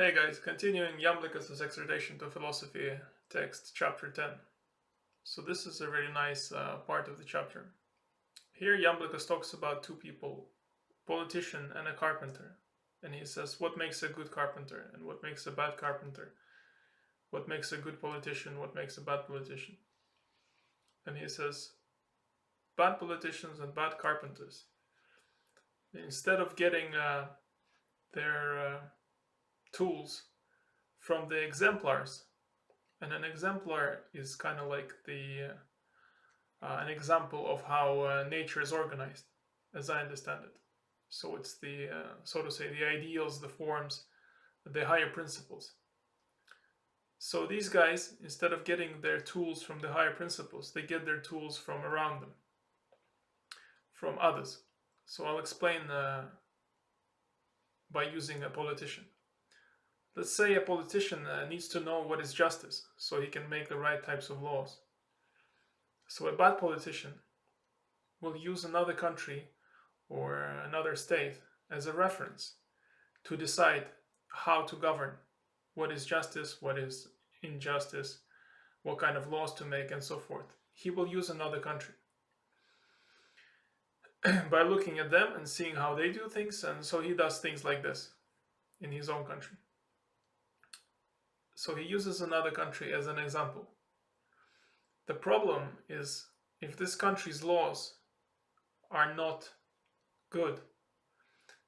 Hey guys, continuing Iamblichus' Exhortation to Philosophy text, chapter 10. So this is a really nice part of the chapter. Here Iamblichus talks about two people, politician and a carpenter. And he says what makes a good carpenter and what makes a bad carpenter, what makes a good politician, what makes a bad politician. And he says bad politicians and bad carpenters, instead of getting their tools from the exemplars, and an exemplar is kind of like an example of how nature is organized, as I understand it. So it's the so to say the ideals, the forms, the higher principles. So these guys, instead of getting their tools from the higher principles, they get their tools from around them, from others. So I'll explain by using a politician. Let's say a politician needs to know what is justice so he can make the right types of laws. So a bad politician will use another country or another state as a reference to decide how to govern, what is justice, what is injustice, what kind of laws to make, and so forth. He will use another country by looking at them and seeing how they do things, and so he does things like this in his own country. So he uses another country as an example. The problem is, if this country's laws are not good,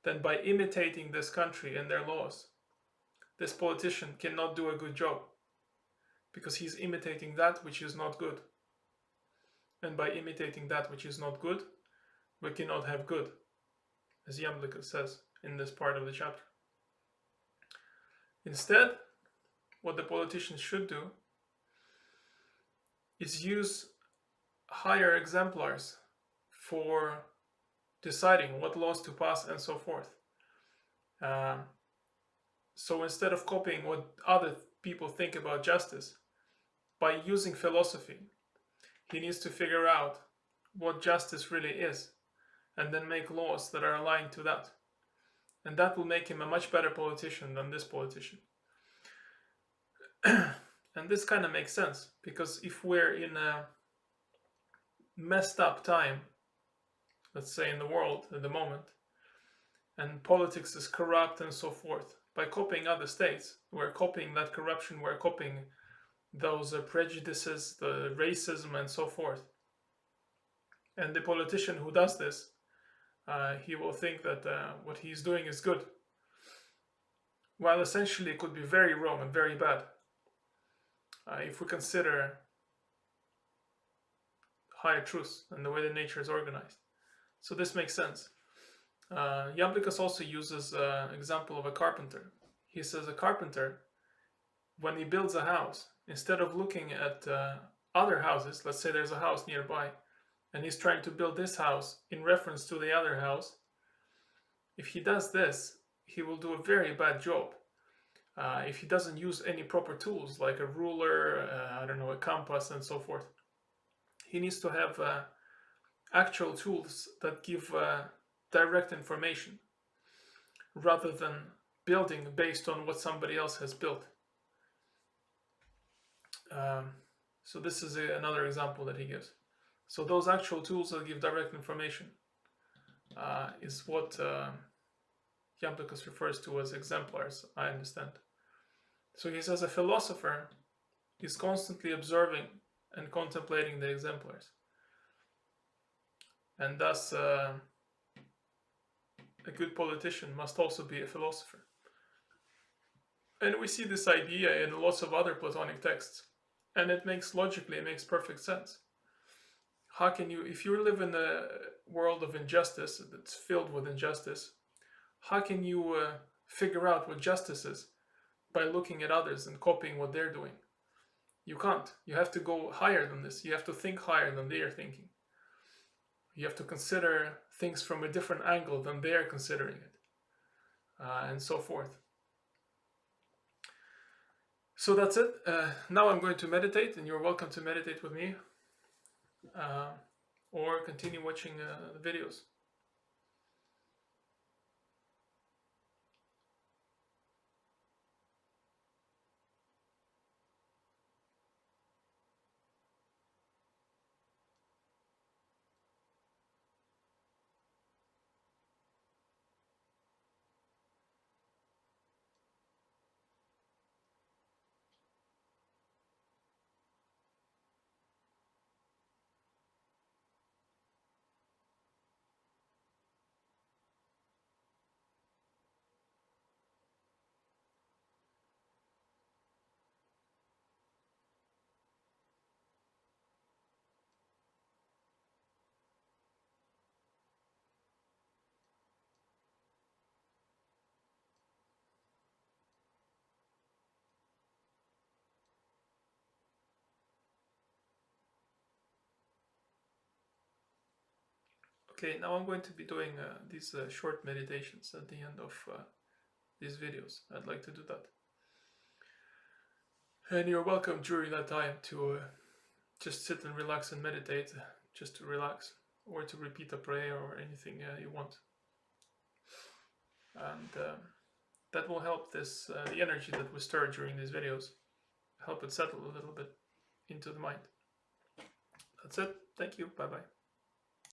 then by imitating this country and their laws, this politician cannot do a good job, because he's imitating that which is not good. And by imitating that which is not good, we cannot have good, as Iamblichus says in this part of the chapter. Instead, what the politicians should do is use higher exemplars for deciding what laws to pass and so forth. So instead of copying what other people think about justice, by using philosophy, he needs to figure out what justice really is and then make laws that are aligned to that. And that will make him a much better politician than this politician. And this kind of makes sense, because if we're in a messed up time, let's say in the world at the moment, and politics is corrupt and so forth, by copying other states, we're copying that corruption, we're copying those prejudices, the racism and so forth. And the politician who does this, he will think that what he's doing is good, while essentially it could be very wrong and very bad. If we consider higher truths and the way that nature is organized. So this makes sense. Iamblichus also uses an example of a carpenter. He says a carpenter, when he builds a house, instead of looking at other houses, let's say there's a house nearby, and he's trying to build this house in reference to the other house, if he does this, he will do a very bad job. If he doesn't use any proper tools like a ruler, a compass and so forth. He needs to have actual tools that give direct information rather than building based on what somebody else has built. So this is another example that he gives. So those actual tools that give direct information is what Iamblichus refers to as exemplars, I understand. So he says a philosopher is constantly observing and contemplating the exemplars. And thus, a good politician must also be a philosopher. And we see this idea in lots of other Platonic texts. And it makes perfect sense. How can you, if you live in a world of injustice that's filled with injustice, how can you figure out what justice is? By looking at others and copying what they're doing. You can't. You have to go higher than this. You have to think higher than they are thinking. You have to consider things from a different angle than they are considering it, and so forth. So that's it. Now I'm going to meditate, and you're welcome to meditate with me, or continue watching the videos. Okay, now I'm going to be doing these short meditations at the end of these videos. I'd like to do that. And you're welcome during that time to just sit and relax and meditate, just to relax, or to repeat a prayer or anything you want. And that will help this the energy that we stir during these videos, help it settle a little bit into the mind. That's it. Thank you. Bye-bye.